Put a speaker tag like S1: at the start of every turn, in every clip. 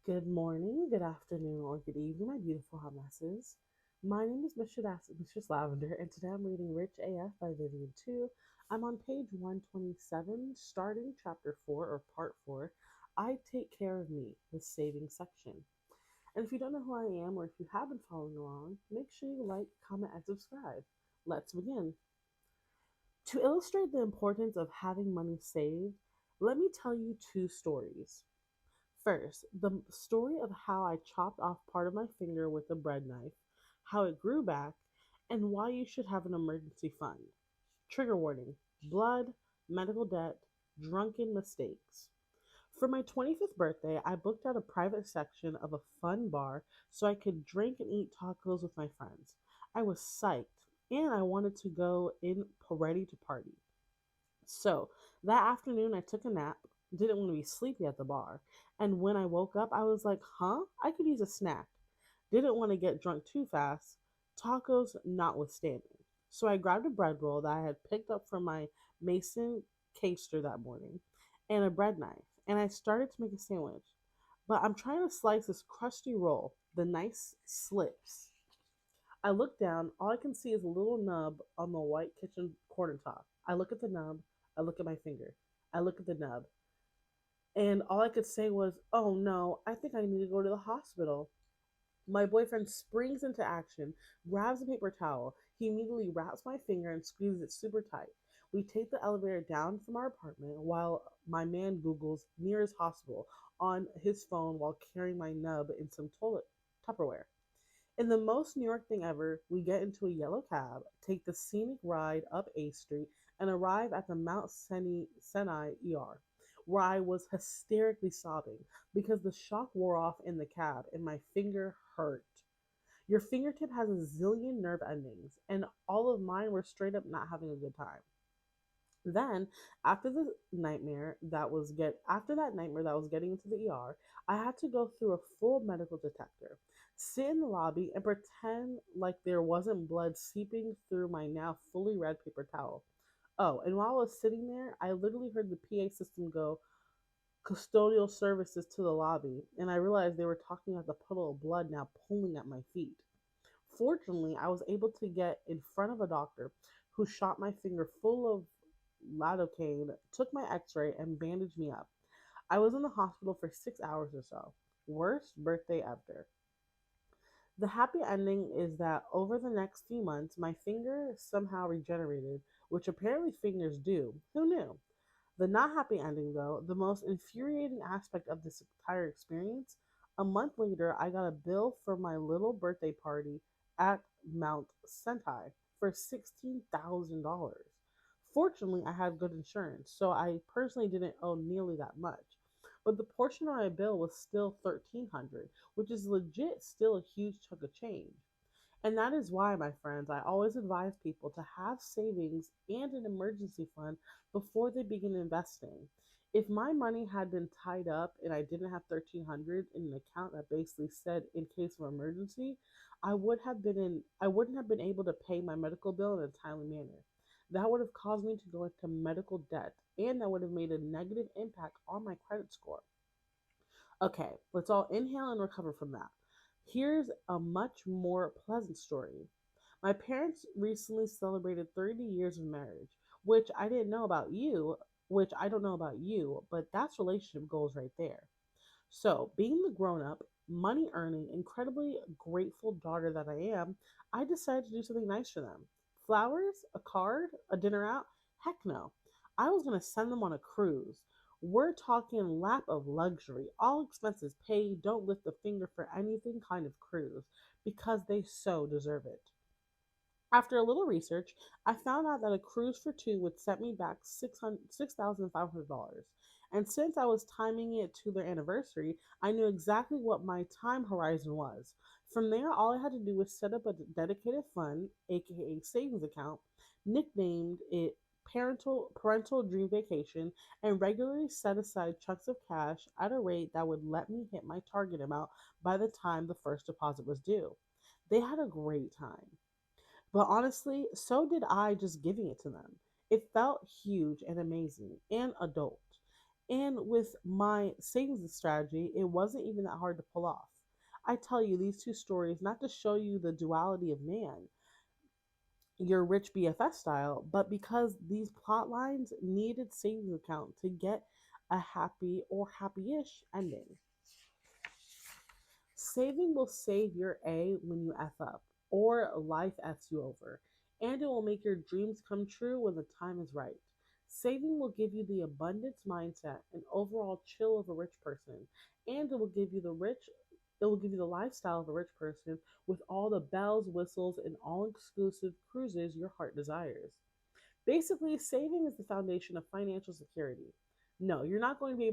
S1: Good morning, good afternoon, or good evening, my beautiful hot messes. My name is Mistress Lavender, and today I'm reading Rich AF by Vivian 2. I'm on page 127, starting chapter 4 or part 4. I Take Care of Me, the saving section. And if you don't know who I am, or if you have been following along, make sure you like, comment, and subscribe. Let's begin. To illustrate the importance of having money saved, let me tell you two stories. First, the story of how I chopped off part of my finger with a bread knife, how it grew back, and why you should have an emergency fund. Trigger warning: blood, medical debt, drunken mistakes. For my 25th birthday, I booked out a private section of a fun bar so I could drink and eat tacos with my friends. I was psyched, and I wanted to go in ready to party. So that afternoon, I took a nap, didn't want to be sleepy at the bar. And when I woke up, I was like, huh? I could use a snack. Didn't want to get drunk too fast, tacos notwithstanding. So I grabbed a bread roll that I had picked up from my Mason caster that morning and a bread knife. And I started to make a sandwich. But I'm trying to slice this crusty roll. The knife slips. I look down. All I can see is a little nub on the white kitchen countertop. I look at the nub. I look at my finger. I look at the nub. And all I could say was, oh no, I think I need to go to the hospital. My boyfriend springs into action, grabs a paper towel. He immediately wraps my finger and squeezes it super tight. We take the elevator down from our apartment while my man Googles nearest hospital on his phone while carrying my nub in some toilet Tupperware. In the most New York thing ever, we get into a yellow cab, take the scenic ride up A Street, and arrive at the Mount Sinai ER, where I was hysterically sobbing because the shock wore off in the cab and my finger hurt. Your fingertip has a zillion nerve endings, and all of mine were straight up not having a good time. Then, after that nightmare that was getting into the ER, I had to go through a full medical detector, sit in the lobby, and pretend like there wasn't blood seeping through my now fully red paper towel. Oh, and while I was sitting there, I literally heard the PA system go custodial services to the lobby, and I realized they were talking about the puddle of blood now pooling at my feet. Fortunately, I was able to get in front of a doctor who shot my finger full of lidocaine, took my x-ray, and bandaged me up. I was in the hospital for 6 hours or so. Worst birthday ever. The happy ending is that over the next few months, my finger somehow regenerated, which apparently fingers do. Who knew? The not happy ending, though, the most infuriating aspect of this entire experience, a month later, I got a bill for my little birthday party at Mount Sentai for $16,000. Fortunately, I had good insurance, so I personally didn't owe nearly that much. But the portion of my bill was still 1,300, which is legit still a huge chunk of change. And that is why, my friends, I always advise people to have savings and an emergency fund before they begin investing. If my money had been tied up and I didn't have 1,300 in an account that basically said in case of emergency, I wouldn't have been able to pay my medical bill in a timely manner. That would have caused me to go into medical debt and that would have made a negative impact on my credit score. Okay, let's all inhale and recover from that. Here's a much more pleasant story. My parents recently celebrated 30 years of marriage, which I didn't know about you, which I don't know about you, but that's relationship goals right there. So, being the grown up, money earning, incredibly grateful daughter that I am, I decided to do something nice for them. Flowers? A card? A dinner out? Heck no. I was going to send them on a cruise. We're talking lap of luxury, all expenses paid, don't lift a finger for anything kind of cruise, because they so deserve it. After a little research, I found out that a cruise for two would set me back $6,500. And since I was timing it to their anniversary, I knew exactly what my time horizon was. From there, all I had to do was set up a dedicated fund, aka savings account, nicknamed it parental dream vacation, and regularly set aside chunks of cash at a rate that would let me hit my target amount by the time the first deposit was due. They had a great time. But honestly, so did I just giving it to them. It felt huge and amazing and adult. And with my savings strategy, it wasn't even that hard to pull off. I tell you these two stories not to show you the duality of man, your rich BFS style, but because these plot lines needed savings account to get a happy or happy-ish ending. Saving will save your A when you F up, or life Fs you over, and it will make your dreams come true when the time is right. Saving will give you the abundance mindset and overall chill of a rich person, and it will give you the lifestyle of a rich person with all the bells, whistles, and all exclusive cruises your heart desires. Basically, saving is the foundation of financial security. No, you're not going to be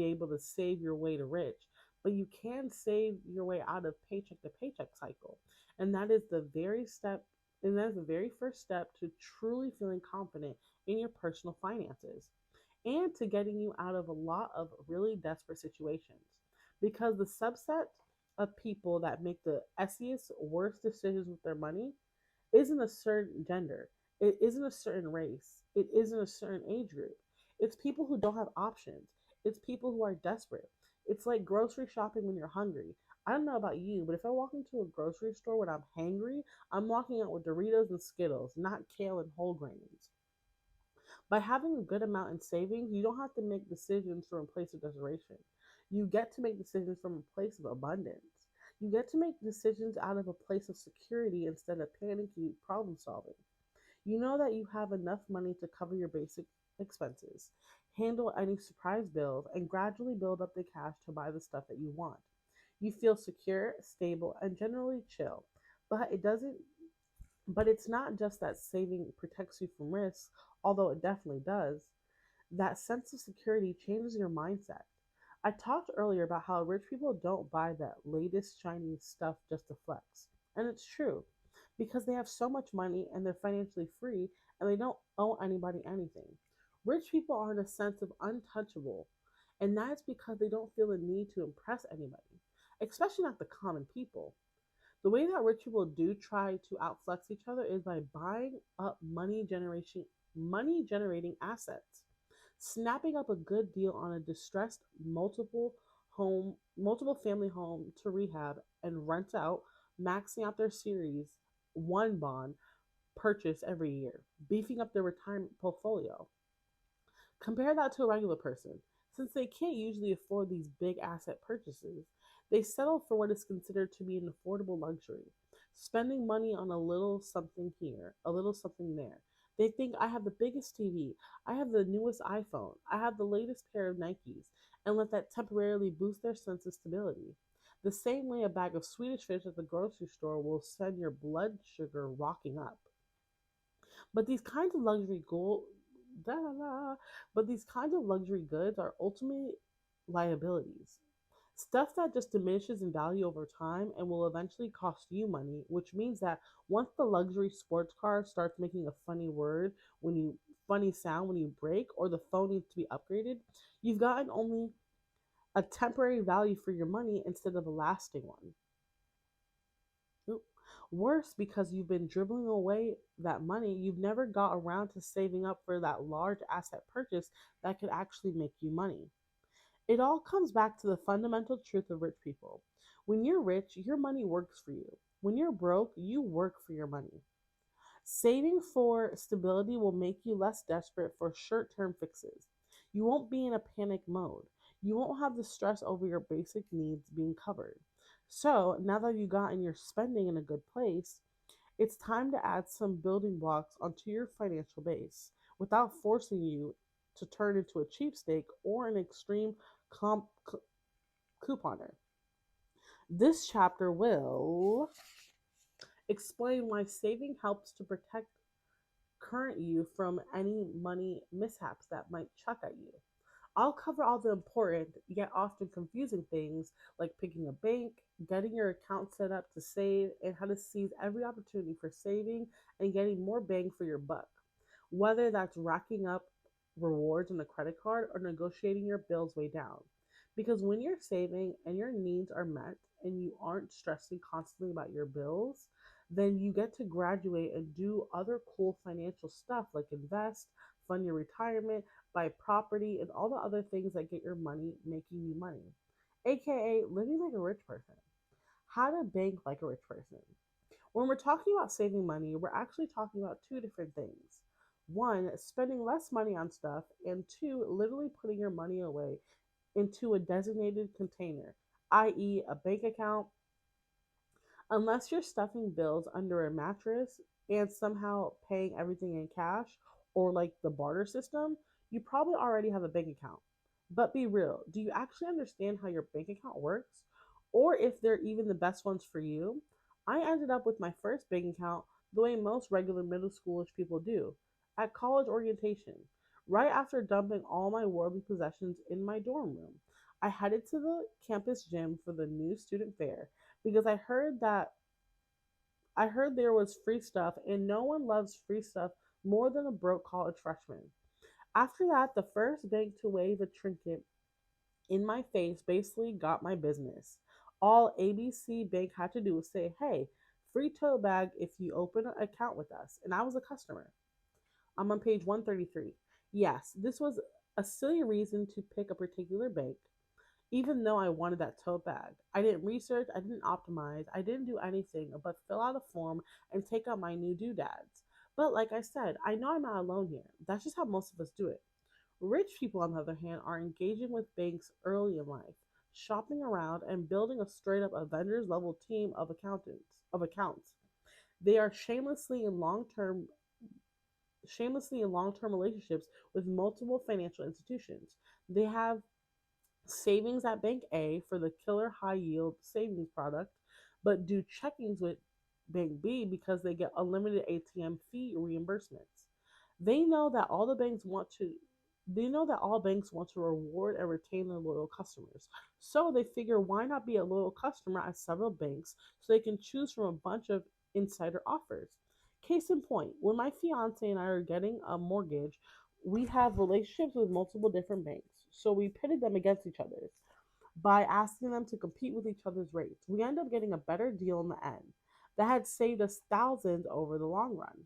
S1: able to save your way to rich, but you can save your way out of paycheck to paycheck cycle. And that is the very step and that is the very first step to truly feeling confident in your personal finances and to getting you out of a lot of really desperate situations. Because the subset of people that make the essiest, worst decisions with their money isn't a certain gender. It isn't a certain race. It isn't a certain age group. It's people who don't have options. It's people who are desperate. It's like grocery shopping when you're hungry. I don't know about you, but if I walk into a grocery store when I'm hangry, I'm walking out with Doritos and Skittles, not kale and whole grains. By having a good amount in savings, you don't have to make decisions from a place of desperation. You get to make decisions from a place of abundance. You get to make decisions out of a place of security instead of panicky problem solving. You know that you have enough money to cover your basic expenses, handle any surprise bills, and gradually build up the cash to buy the stuff that you want. You feel secure, stable, and generally chill. But it doesn't but it's not just that saving protects you from risks, although it definitely does. That sense of security changes your mindset. I talked earlier about how rich people don't buy that latest shiny stuff just to flex. And it's true because they have so much money and they're financially free and they don't owe anybody anything. Rich people are in a sense of untouchable, and that's because they don't feel the need to impress anybody, especially not the common people. The way that rich people do try to outflex each other is by buying up money generating assets, snapping up a good deal on a distressed multiple family home to rehab and rent out, maxing out their series one bond purchase every year, beefing up their retirement portfolio. Compare that to a regular person. Since they can't usually afford these big asset purchases, they settle for what is considered to be an affordable luxury, spending money on a little something here, a little something there. They think I have the biggest TV, I have the newest iPhone, I have the latest pair of Nikes, and let that temporarily boost their sense of stability. The same way a bag of Swedish fish at the grocery store will send your blood sugar rocking up. But these kinds of luxury gold, da, da, da, but these kinds of luxury goods are ultimately liabilities. Stuff that just diminishes in value over time and will eventually cost you money, which means that once the luxury sports car starts making a funny sound when you break or the phone needs to be upgraded, you've gotten only a temporary value for your money instead of a lasting one. Oop. Worse, because you've been dribbling away that money, you've never got around to saving up for that large asset purchase that could actually make you money. It all comes back to the fundamental truth of rich people. When you're rich, your money works for you. When you're broke, you work for your money. Saving for stability will make you less desperate for short term fixes. You won't be in a panic mode. You won't have the stress over your basic needs being covered. So, now that you've gotten your spending in a good place, it's time to add some building blocks onto your financial base without forcing you to turn into a cheapskate or an extreme couponer. This chapter will explain why saving helps to protect current you from any money mishaps that might chuck at you. I'll cover all the important yet often confusing things like picking a bank, getting your account set up to save, and how to seize every opportunity for saving and getting more bang for your buck. Whether that's racking up rewards on a credit card or negotiating your bills way down. Because when you're saving and your needs are met and you aren't stressing constantly about your bills, then you get to graduate and do other cool financial stuff like invest, fund your retirement, buy property, and all the other things that get your money making you money, aka living like a rich person. How to bank like a rich person. When we're talking about saving money, we're actually talking about two different things. One, spending less money on stuff, and two, literally putting your money away into a designated container, i.e., a bank account. Unless you're stuffing bills under a mattress and somehow paying everything in cash or like the barter system, you probably already have a bank account. But be real, do you actually understand how your bank account works? Or if they're even the best ones for you? I ended up with my first bank account the way most regular middle schoolish people do, at college orientation, right after dumping all my worldly possessions in my dorm room. I headed to the campus gym for the new student fair because I heard there was free stuff, and no one loves free stuff more than a broke college freshman. After that, the first bank to wave a trinket in my face basically got my business. All ABC Bank had to do was say, "Hey, free tote bag if you open an account with us," and I was a customer. I'm on page 133. Yes, this was a silly reason to pick a particular bank, even though I wanted that tote bag. I didn't research, I didn't optimize, I didn't do anything but fill out a form and take out my new doodads. But like I said, I know I'm not alone here. That's just how most of us do it. Rich people, on the other hand, are engaging with banks early in life, shopping around and building a straight up Avengers level team of accounts. They are shamelessly in long-term relationships with multiple financial institutions. They have savings at Bank A for the killer high yield savings product, but do checkings with Bank B because they get unlimited ATM fee reimbursements. They know that all the banks want to they know that all banks want to reward and retain their loyal customers. So they figure, why not be a loyal customer at several banks so they can choose from a bunch of insider offers. Case in point, when my fiance and I are getting a mortgage, we have relationships with multiple different banks. So we pitted them against each other by asking them to compete with each other's rates. We end up getting a better deal in the end that had saved us thousands over the long run.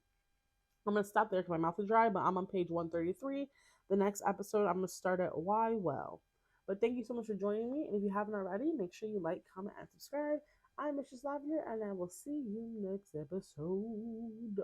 S1: I'm going to stop there because my mouth is dry, but I'm on page 133. The next episode, I'm going to start at Why Well. But thank you so much for joining me. And if you haven't already, make sure you like, comment, and subscribe. I'm Mistress Lavender, and I will see you next episode.